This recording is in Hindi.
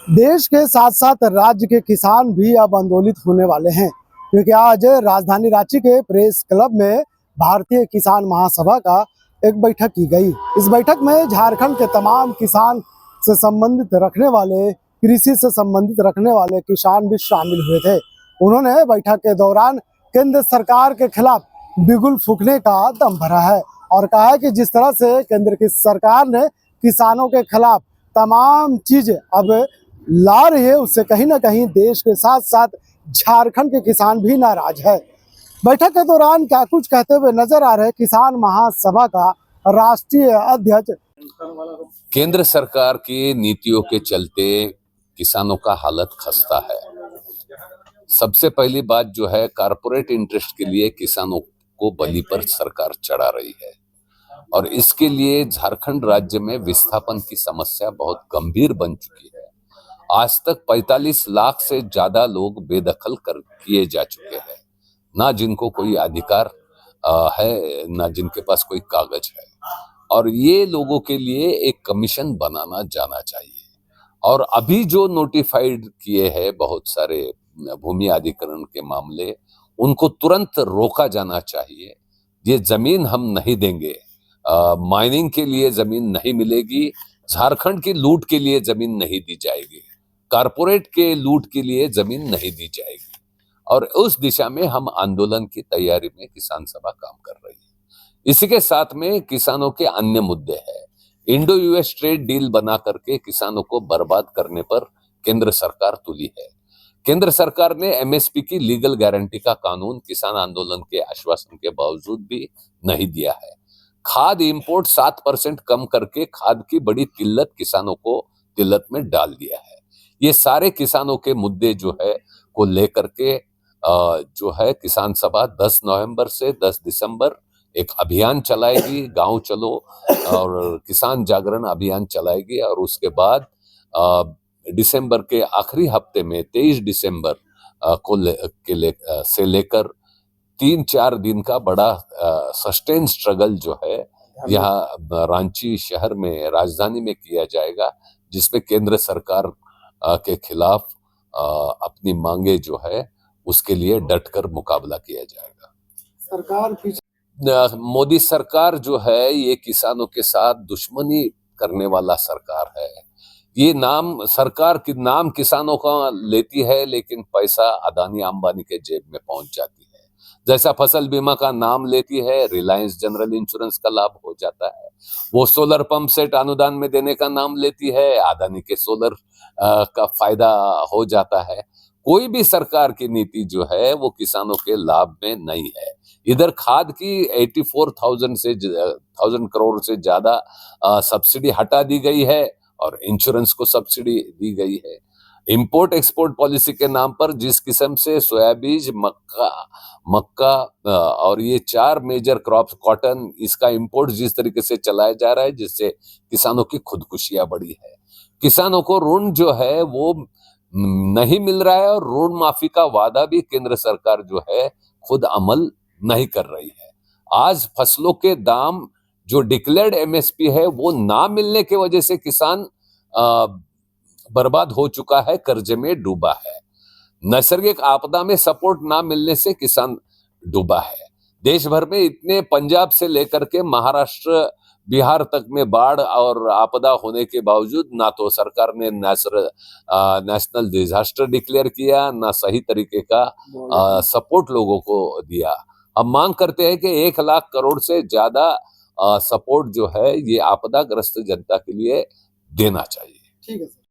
देश के साथ साथ राज्य के किसान भी अब आंदोलित होने वाले हैं, क्योंकि आज राजधानी रांची के प्रेस क्लब में भारतीय किसान महासभा का एक बैठक की गई। इस बैठक में झारखंड के तमाम किसान से संबंधित रखने वाले, कृषि से संबंधित रखने वाले किसान भी शामिल हुए थे। उन्होंने बैठक के दौरान केंद्र सरकार के खिलाफ बिगुल फूंकने का दम भरा है और कहा है कि जिस तरह से केंद्र की सरकार ने किसानों के खिलाफ तमाम चीजें अब ला रही है, उससे कहीं ना कहीं देश के साथ साथ झारखंड के किसान भी नाराज है। बैठक के दौरान क्या कुछ कहते हुए नजर आ रहे किसान महासभा का राष्ट्रीय अध्यक्ष। केंद्र सरकार की नीतियों के चलते किसानों का हालत खस्ता है। सबसे पहली बात जो है, कारपोरेट इंटरेस्ट के लिए किसानों को बलि पर सरकार चढ़ा रही है और इसके लिए झारखंड राज्य में विस्थापन की समस्या बहुत गंभीर बन चुकी है। आज तक 45 लाख से ज्यादा लोग बेदखल कर किए जा चुके हैं, ना जिनको कोई अधिकार है, ना जिनके पास कोई कागज है। और ये लोगों के लिए एक कमीशन बनाना जाना चाहिए। और अभी जो नोटिफाइड किए हैं बहुत सारे भूमि अधिग्रहण के मामले, उनको तुरंत रोका जाना चाहिए। ये जमीन हम नहीं देंगे, माइनिंग के लिए जमीन नहीं मिलेगी, झारखंड की लूट के लिए जमीन नहीं दी जाएगी, कारपोरेट के लूट के लिए जमीन नहीं दी जाएगी। और उस दिशा में हम आंदोलन की तैयारी में किसान सभा काम कर रही है। इसी के साथ में किसानों के अन्य मुद्दे हैं। इंडो यूएस ट्रेड डील बना करके किसानों को बर्बाद करने पर केंद्र सरकार तुली है। केंद्र सरकार ने एमएसपी की लीगल गारंटी का कानून किसान आंदोलन के आश्वासन के बावजूद भी नहीं दिया है। खाद इंपोर्ट 7% कम करके खाद की बड़ी किल्लत किसानों को किल्लत में डाल दिया है। ये सारे किसानों के मुद्दे जो है को लेकर के जो है किसान सभा 10 नवंबर से 10 दिसंबर एक अभियान चलाएगी, गांव चलो और किसान जागरण अभियान चलाएगी। और उसके बाद दिसंबर के आखिरी हफ्ते में 23 दिसंबर से लेकर 3-4 दिन का बड़ा सस्टेन स्ट्रगल जो है यहाँ रांची शहर में, राजधानी में किया जाएगा, जिसमें केंद्र सरकार के खिलाफ अपनी मांगे जो है उसके लिए डटकर मुकाबला किया जाएगा। सरकार मोदी सरकार जो है ये किसानों के साथ दुश्मनी करने वाला सरकार है। ये नाम सरकार की नाम किसानों का लेती है, लेकिन पैसा अदानी अंबानी के जेब में पहुंच जाती है। जैसा फसल बीमा का नाम लेती है, रिलायंस जनरल इंश्योरेंस का लाभ हो जाता है। वो सोलर पंप सेट अनुदान में देने का नाम लेती है, अदानी के सोलर का फायदा हो जाता है। कोई भी सरकार की नीति जो है वो किसानों के लाभ में नहीं है। इधर खाद की 84,000 करोड़ से ज्यादा सब्सिडी हटा दी गई है और इंश्योरेंस को सब्सिडी दी गई है। इंपोर्ट एक्सपोर्ट पॉलिसी के नाम पर जिस किस्म से सोयाबीन, मक्का और ये 4 मेजर क्रॉप्स, कॉटन, इसका इंपोर्ट जिस तरीके से चलाया जा रहा है, जिससे किसानों की खुदकुशियां बढ़ी है। किसानों को ऋण जो है वो नहीं मिल रहा है और ऋण माफी का वादा भी केंद्र सरकार जो है खुद अमल नहीं कर रही है। आज फसलों के दाम जो डिक्लेयर्ड एमएसपी है वो ना मिलने की वजह से किसान बर्बाद हो चुका है, कर्जे में डूबा है। नैसर्गिक आपदा में सपोर्ट ना मिलने से किसान डूबा है। देश भर में इतने, पंजाब से लेकर के महाराष्ट्र, बिहार तक में बाढ़ और आपदा होने के बावजूद ना तो सरकार ने नेशनल डिजास्टर डिक्लेयर किया, ना सही तरीके का सपोर्ट लोगों को दिया। हम मांग करते हैं कि 1 लाख करोड़ से ज्यादा सपोर्ट जो है ये आपदाग्रस्त जनता के लिए देना चाहिए। ठीक है सर।